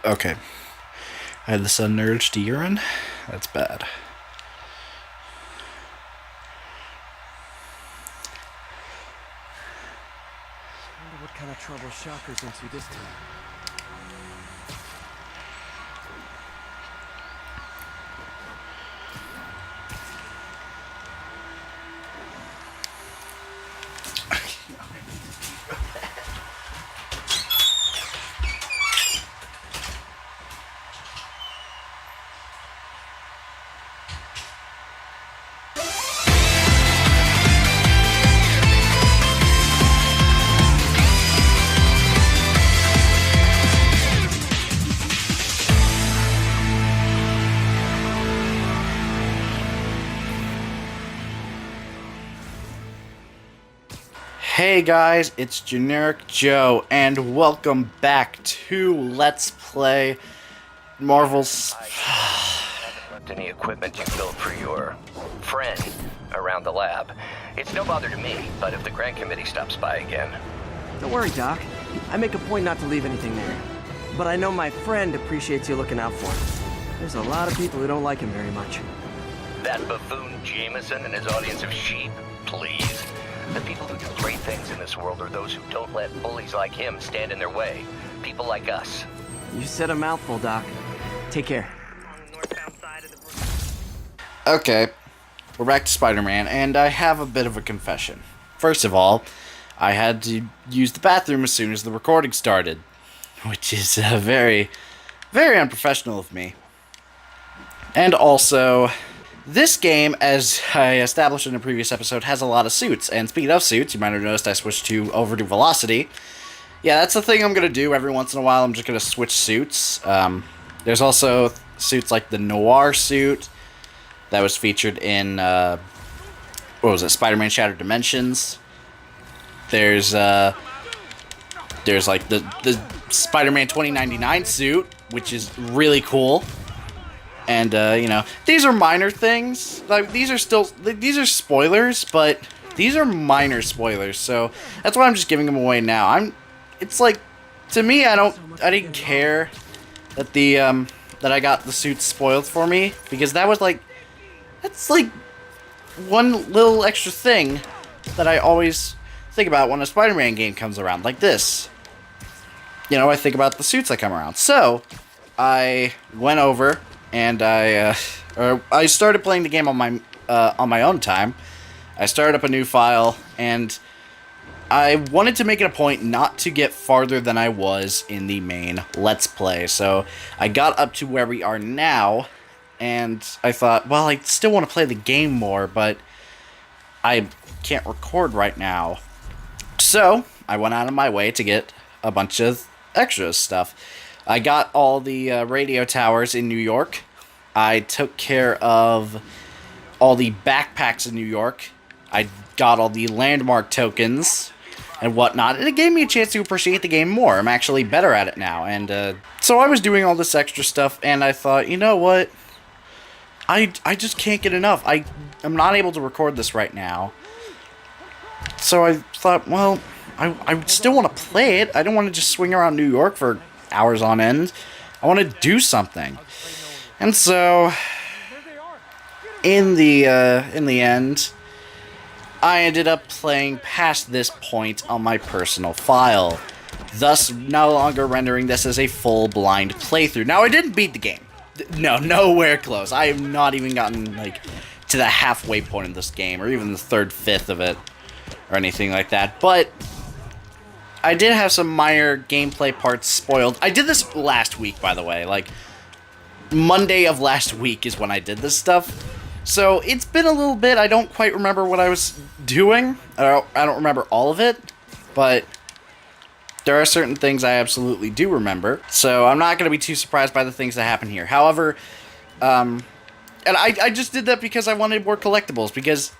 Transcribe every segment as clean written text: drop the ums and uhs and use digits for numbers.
Okay. I had the sudden urge to urine. That's bad. Wonder what kind of trouble Shocker's into this time. Hey guys, it's Generic Joe, and welcome back to Let's Play Marvel's... Haven't left any equipment you built for your friend around the lab. It's no bother to me, but if the grant committee stops by again... Don't worry, Doc. I make a point not to leave anything there. But I know my friend appreciates you looking out for him. There's a lot of people who don't like him very much. That buffoon Jameson and his audience of sheep? Please. The people who do great things in this world are those who don't let bullies like him stand in their way. People like us. You said a mouthful, Doc. Take care. Okay, we're back to Spider-Man, and I have a bit of a confession. First of all, I had to use the bathroom as soon as the recording started, which is very, very unprofessional of me. And also, this game, as I established in a previous episode, has a lot of suits. And speaking of suits, you might have noticed I switched over to Velocity. Yeah, that's the thing I'm going to do every once in a while. I'm just going to switch suits. There's also suits like the Noir suit that was featured in, what was it, Spider-Man Shattered Dimensions. There's like the Spider-Man 2099 suit, which is really cool. And, you know, these are minor things. Like, these are spoilers, but these are minor spoilers, so that's why I'm just giving them away now. It's like, to me, I didn't care that that I got the suits spoiled for me, because that's like one little extra thing that I always think about when a Spider-Man game comes around, like this. You know, I think about the suits that come around. So, I went over and I started playing the game on my own time. I started up a new file, and I wanted to make it a point not to get farther than I was in the main Let's Play. So I got up to where we are now, and I thought, well, I still want to play the game more, but I can't record right now. So I went out of my way to get a bunch of extra stuff. I got all the radio towers in New York. I took care of all the backpacks in New York. I got all the landmark tokens and whatnot. And it gave me a chance to appreciate the game more. I'm actually better at it now. And so I was doing all this extra stuff, and I thought, you know what? I just can't get enough. I'm not able to record this right now. So I thought, well, I still want to play it. I don't want to just swing around New York for hours on end. I want to do something. And so, in the end, I ended up playing past this point on my personal file, thus no longer rendering this as a full blind playthrough. Now, I didn't beat the game. No, nowhere close. I have not even gotten, like, to the halfway point in this game, or even the third, fifth of it, or anything like that. But I did have some minor gameplay parts spoiled. I did this last week, by the way. Like, Monday of last week is when I did this stuff. So, it's been a little bit. I don't quite remember what I was doing. I don't remember all of it. But there are certain things I absolutely do remember. So, I'm not going to be too surprised by the things that happen here. However, and I just did that because I wanted more collectibles. Because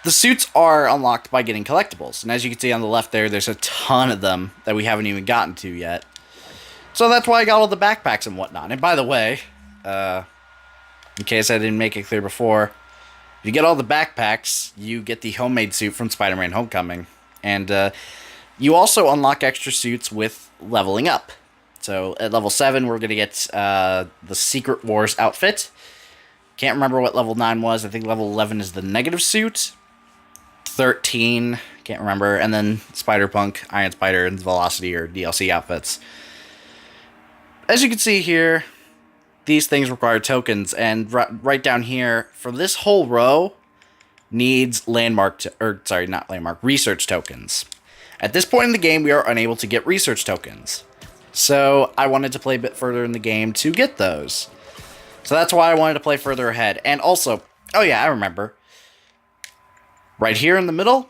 the suits are unlocked by getting collectibles. And as you can see on the left there's a ton of them that we haven't even gotten to yet. So that's why I got all the backpacks and whatnot. And by the way, in case I didn't make it clear before, if you get all the backpacks, you get the homemade suit from Spider-Man Homecoming. And you also unlock extra suits with leveling up. So at level 7, we're going to get the Secret Wars outfit. Can't remember what level 9 was. I think level 11 is the negative suit. 13, can't remember. And then Spider-Punk, Iron Spider, and Velocity or DLC outfits. As you can see here, these things require tokens. And right down here, for this whole row, needs research tokens. At this point in the game, we are unable to get research tokens. So I wanted to play a bit further in the game to get those. So that's why I wanted to play further ahead. And also, oh yeah, I remember. Right here in the middle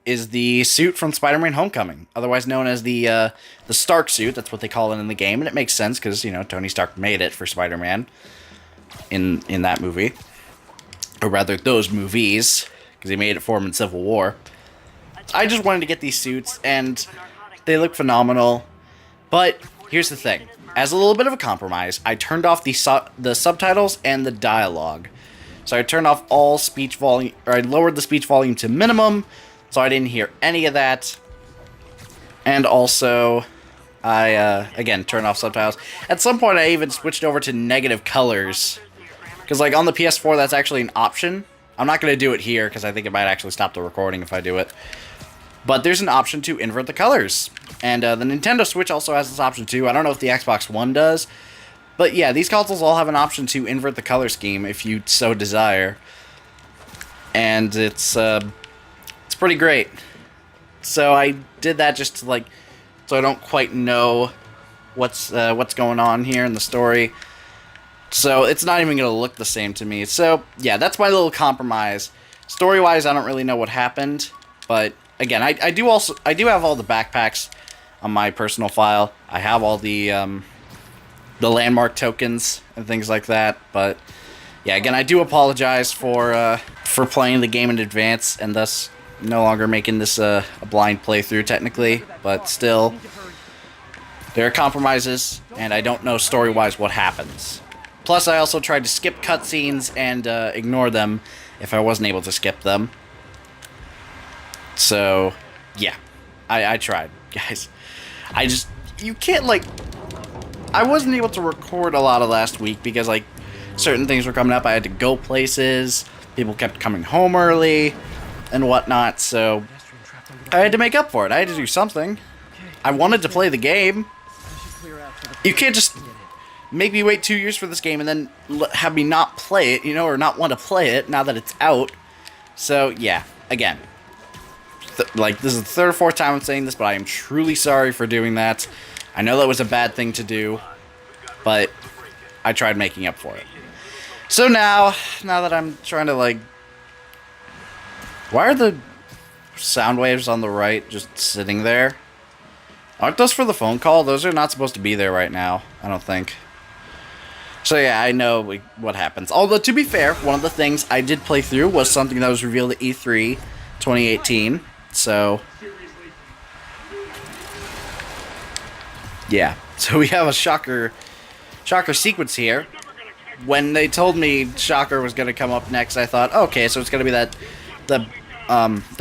is the suit from Spider-Man Homecoming, otherwise known as the Stark suit. That's what they call it in the game, and it makes sense because, you know, Tony Stark made it for Spider-Man in that movie. Or rather, those movies, because he made it for him in Civil War. I just wanted to get these suits, and they look phenomenal. But here's the thing. As a little bit of a compromise, I turned off the subtitles and the dialogue. So I turned off all speech volume, or I lowered the speech volume to minimum, so I didn't hear any of that. And also, I, again, turned off subtitles. At some point, I even switched over to negative colors. Because, like, on the PS4, that's actually an option. I'm not going to do it here, because I think it might actually stop the recording if I do it. But there's an option to invert the colors. And the Nintendo Switch also has this option too. I don't know if the Xbox One does. But yeah, these consoles all have an option to invert the color scheme if you so desire. And it's pretty great. So I did that just to, like, so I don't quite know what's going on here in the story. So it's not even going to look the same to me. So yeah, that's my little compromise. Story-wise, I don't really know what happened, but again, I do have all the backpacks on my personal file. I have all the landmark tokens and things like that. But yeah, again, I do apologize for playing the game in advance and thus no longer making this a blind playthrough technically. But still, there are compromises, and I don't know story-wise what happens. Plus, I also tried to skip cutscenes and ignore them if I wasn't able to skip them. So, yeah, I tried, guys. You can't, like, I wasn't able to record a lot of last week because, like, certain things were coming up. I had to go places, people kept coming home early, and whatnot, so I had to make up for it. I had to do something. I wanted to play the game. You can't just make me wait 2 years for this game and then have me not play it, you know, or not want to play it now that it's out. So, yeah, again. Like, this is the third or fourth time I'm saying this, but I am truly sorry for doing that. I know that was a bad thing to do, but I tried making up for it. So now that I'm trying to, like... Why are the sound waves on the right just sitting there? Aren't those for the phone call? Those are not supposed to be there right now, I don't think. So yeah, I know what happens. Although, to be fair, one of the things I did play through was something that was revealed at E3 2018. So, yeah. So we have a shocker sequence here. When they told me Shocker was going to come up next, I thought, okay, so it's going to be that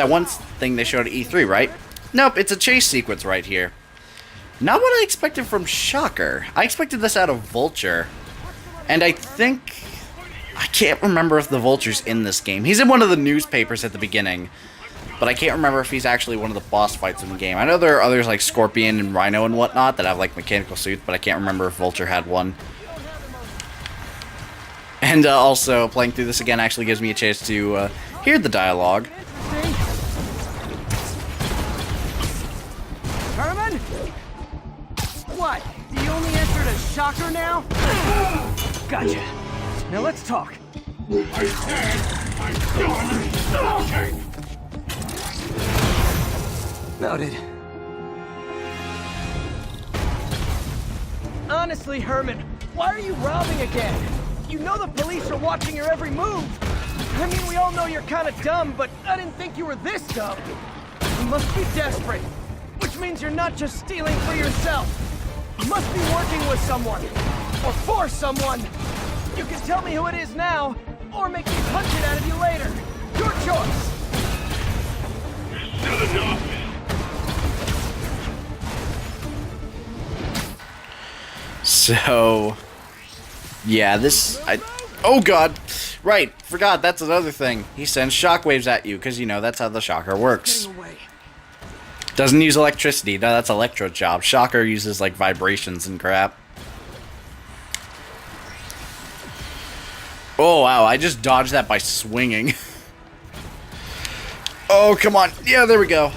one thing they showed at E3, right? Nope, it's a chase sequence right here. Not what I expected from Shocker. I expected this out of Vulture. And I can't remember if the Vulture's in this game. He's in one of the newspapers at the beginning, but I can't remember if he's actually one of the boss fights in the game. I know there are others like Scorpion and Rhino and whatnot that have like mechanical suits, but I can't remember if Vulture had one. And also, playing through this again actually gives me a chance to hear the dialogue. Herman? What? Do you only answer to Shocker now? Gotcha. Now let's talk. I said I'm done talking! Noted. Honestly, Herman, why are you robbing again? You know the police are watching your every move. I mean, we all know you're kind of dumb, but I didn't think you were this dumb. You must be desperate, which means you're not just stealing for yourself. You must be working with someone, or for someone. You can tell me who it is now, or make me punch it out of you later. Your choice. Still enough! So, yeah, oh god, right, forgot, that's another thing. He sends shockwaves at you, because, you know, that's how the shocker works. Getting away. Doesn't use electricity, no, that's Electro's job. Shocker uses, like, vibrations and crap. Oh, wow, I just dodged that by swinging. Oh, come on, yeah, there we go.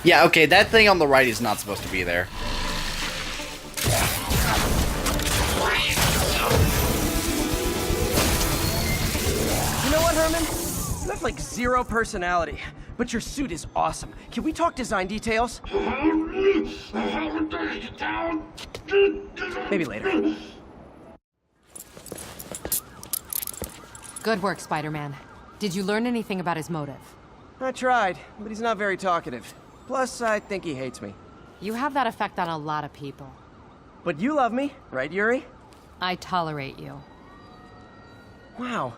Yeah, okay, that thing on the right is not supposed to be there. You know what, Herman? You have like zero personality, but your suit is awesome. Can we talk design details? Maybe later. Good work, Spider-Man. Did you learn anything about his motive? I tried, but he's not very talkative. Plus, I think he hates me. You have that effect on a lot of people. But you love me, right, Yuri? I tolerate you. Wow.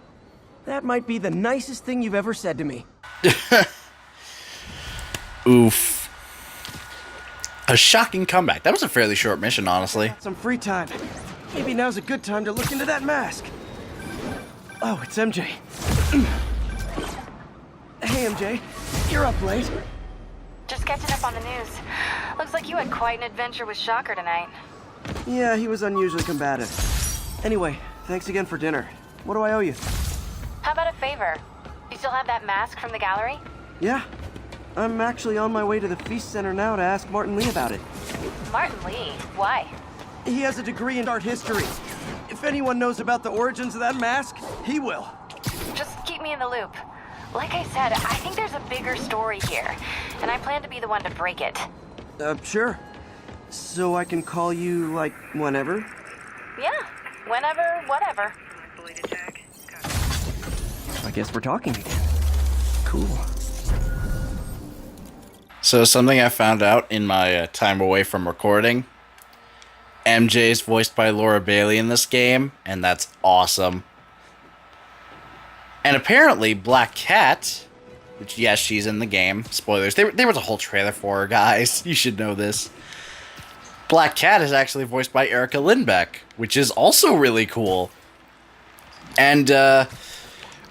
That might be the nicest thing you've ever said to me. Oof. A shocking comeback. That was a fairly short mission, honestly. Some free time. Maybe now's a good time to look into that mask. Oh, it's MJ. Hey, MJ. You're up late. Just catching up on the news. Looks like you had quite an adventure with Shocker tonight. Yeah, he was unusually combative. Anyway, thanks again for dinner. What do I owe you? How about a favor? You still have that mask from the gallery? Yeah. I'm actually on my way to the Feast Center now to ask Martin Lee about it. Martin Lee? Why? He has a degree in art history. If anyone knows about the origins of that mask, he will. Just keep me in the loop. Like I said, I think there's a bigger story here, and I plan to be the one to break it. Sure. So I can call you, like, whenever? Yeah, whenever, whatever. I guess we're talking again. Cool. So something I found out in my time away from recording. MJ's voiced by Laura Bailey in this game, and that's awesome. And apparently Black Cat, which, yes, she's in the game. Spoilers. There was a whole trailer for her, guys. You should know this. Black Cat is actually voiced by Erica Lindbeck, which is also really cool. And, I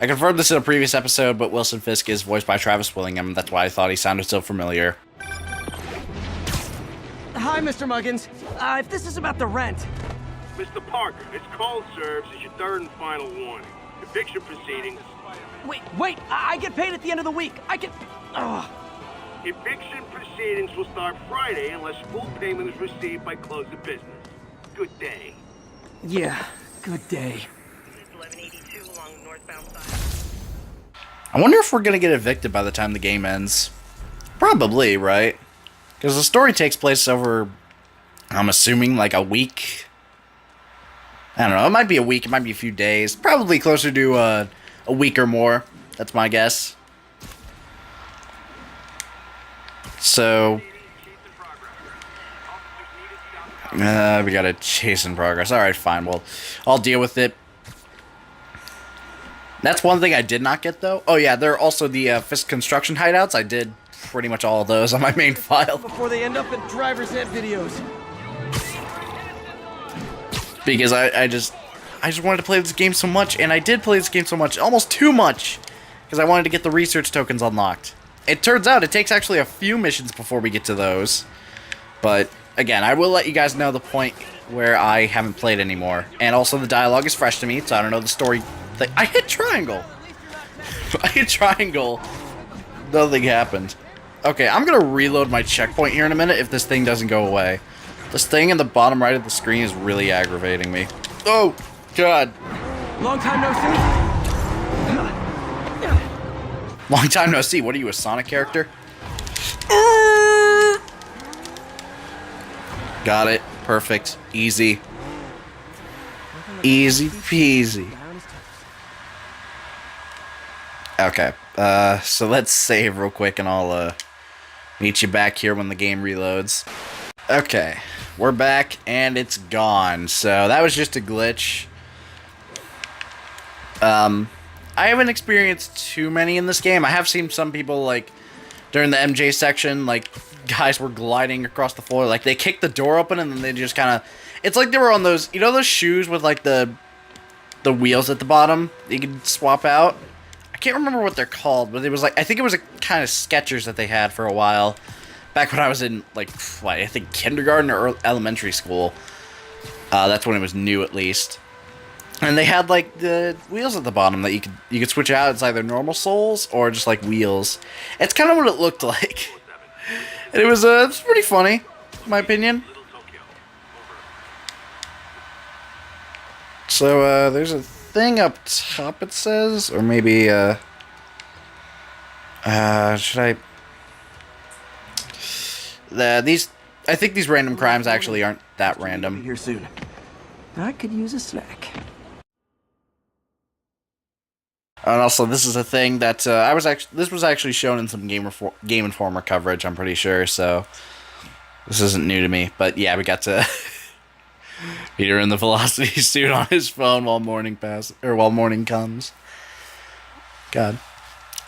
confirmed this in a previous episode, but Wilson Fisk is voiced by Travis Willingham. That's why I thought he sounded so familiar. Hi, Mr. Muggins. If this is about the rent... Mr. Parker, this call serves as your third and final warning. Eviction proceedings. Wait! I get paid at the end of the week. I can... Ugh. Eviction proceedings will start Friday unless full payment is received by close of business. Good day. Yeah, good day. 1182 along the northbound side. I wonder if we're gonna get evicted by the time the game ends. Probably, right? Because the story takes place over, I'm assuming, like a week. I don't know, it might be a week, it might be a few days. Probably closer to a week or more. That's my guess. So... we got a chase in progress. Alright, fine, well, I'll deal with it. That's one thing I did not get, though. Oh yeah, there are also the Fisk construction hideouts. I did pretty much all of those on my main file. Before they end up in driver's ed videos. Because I just wanted to play this game so much, and I did play this game so much, almost too much, because I wanted to get the research tokens unlocked. It turns out it takes actually a few missions before we get to those. But, again, I will let you guys know the point where I haven't played anymore. And also the dialogue is fresh to me, so I don't know the story thing. I hit triangle! I hit triangle. Nothing happened. Okay, I'm gonna reload my checkpoint here in a minute if this thing doesn't go away. This thing in the bottom right of the screen is really aggravating me. Oh, God. Long time no see. Long time no see. What are you, a Sonic character? Got it. Perfect. Easy. Easy peasy. Okay. So let's save real quick and I'll meet you back here when the game reloads. Okay. We're back, and it's gone. So, that was just a glitch. I haven't experienced too many in this game. I have seen some people, like, during the MJ section, like, guys were gliding across the floor. Like, they kicked the door open and then they just kind of... It's like they were on those... You know those shoes with, like, the wheels at the bottom that you could swap out? I can't remember what they're called, but it was like... I think it was a kind of Skechers that they had for a while. Back when I was in, like, what, I think kindergarten or elementary school. That's when it was new, at least. And they had, like, the wheels at the bottom that you could switch out. It's either normal soles or just, like, wheels. It's kind of what it looked like. And it was pretty funny, in my opinion. So, there's a thing up top, it says. Or maybe, should I... I think these random crimes actually aren't that random. Here soon. I could use a snack. And also, this is a thing that this was actually shown in some Game Informer coverage, I'm pretty sure. So this isn't new to me, but yeah, we got to Peter in the velocity suit on his phone while morning comes. God.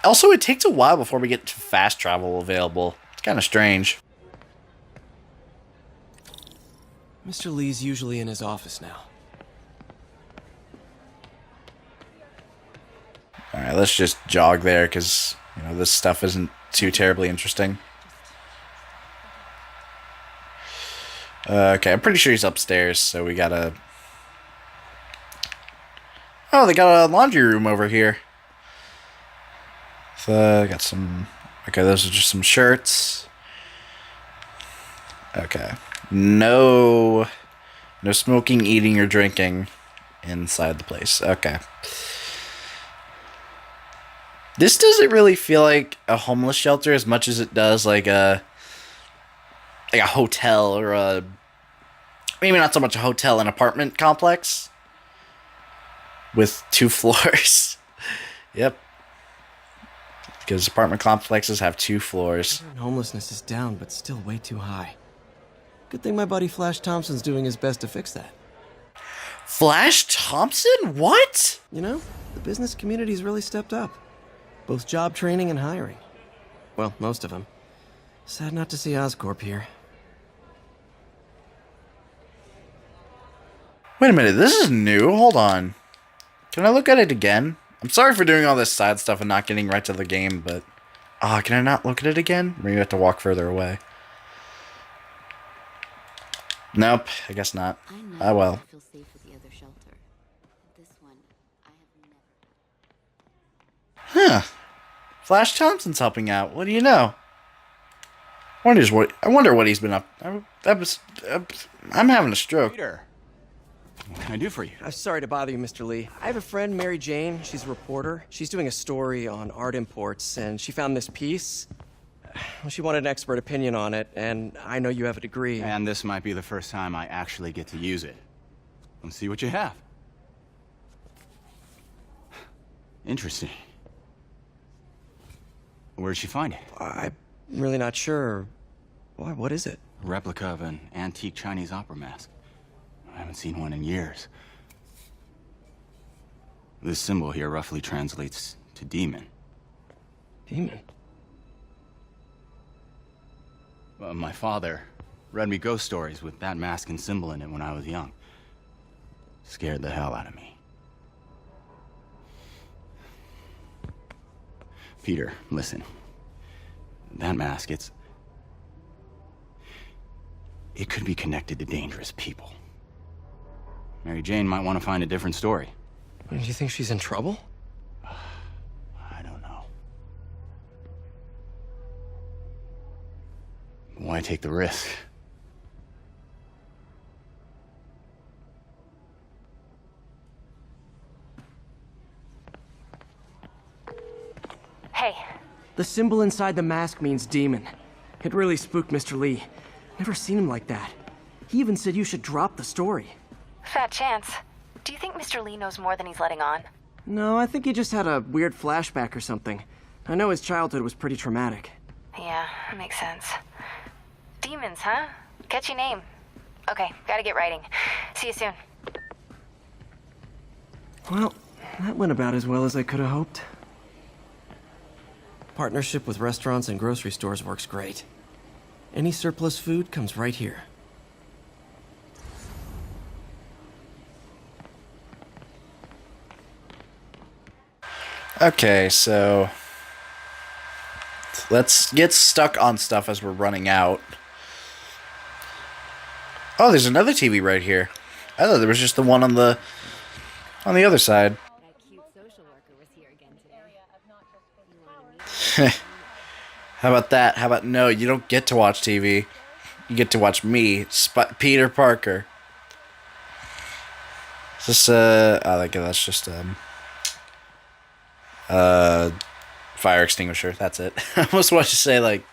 Also, it takes a while before we get to fast travel available. It's kind of strange. Mr. Lee's usually in his office now. Alright, let's just jog there, because, you know, this stuff isn't too terribly interesting. Okay, I'm pretty sure he's upstairs, so we gotta... Oh, they got a laundry room over here. So, got some... Okay, those are just some shirts. Okay. No smoking, eating, or drinking inside the place. Okay. This doesn't really feel like a homeless shelter as much as it does like a hotel or a... Maybe not so much a hotel, an apartment complex. With 2 floors. Yep. Because apartment complexes have 2 floors. Homelessness is down, but still way too high. Good thing my buddy Flash Thompson's doing his best to fix that. Flash Thompson? What? You know, the business community's really stepped up. Both job training and hiring. Well, most of them. Sad not to see Oscorp here. Wait a minute, this is new? Hold on. Can I look at it again? I'm sorry for doing all this side stuff and not getting right to the game, but... can I not look at it again? Maybe I have to walk further away. Nope, I guess not. Ah, well. Feel safe at the other shelter. This one, I have never. Huh. Flash Thompson's helping out. What do you know? I wonder what he's been up. I'm having a stroke. Peter, what can I do for you? I'm sorry to bother you, Mr. Lee. I have a friend, Mary Jane. She's a reporter. She's doing a story on art imports, and she found this piece. Well, she wanted an expert opinion on it, and I know you have a degree. And this might be the first time I actually get to use it. Let's see what you have. Interesting. Where'd she find it? I'm really not sure. Why, what is it? A replica of an antique Chinese opera mask. I haven't seen one in years. This symbol here roughly translates to demon. Demon? My father read me ghost stories with that mask and symbol in it when I was young. Scared the hell out of me. Peter, listen. That mask, it could be connected to dangerous people. Mary Jane might want to find a different story. Do you think she's in trouble? I don't know. Why take the risk? Hey, The symbol inside the mask means demon. It really spooked Mr. Lee. Never seen him like that. He even said you should drop the story. fat chance. Do you think Mr. Lee knows more than he's letting on? No, I think he just had a weird flashback or something. I know his childhood was pretty traumatic. Yeah, makes sense. Demons, huh? Catchy name. Okay, gotta get writing. See you soon. Well, that went about as well as I could have hoped. Partnership with restaurants and grocery stores works great. Any surplus food comes right here. Okay, so let's get stuck on stuff as we're running out. Oh, there's another TV right here. I thought there was just the one on the other side. That cute social worker was here again today. You wanna meet? How about that? How about no, you don't get to watch TV. You get to watch me, Peter Parker. Is this I like it. That's just fire extinguisher. That's it. I almost wanted to say like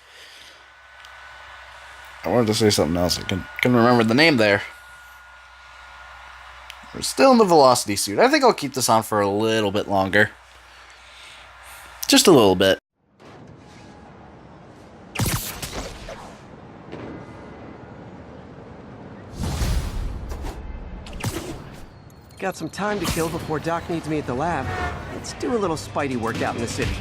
I wanted to say something else. I couldn't remember the name there. We're still in the velocity suit. I think I'll keep this on for a little bit longer. Just a little bit. Got some time to kill before Doc needs me at the lab. Let's do a little Spidey workout in the city.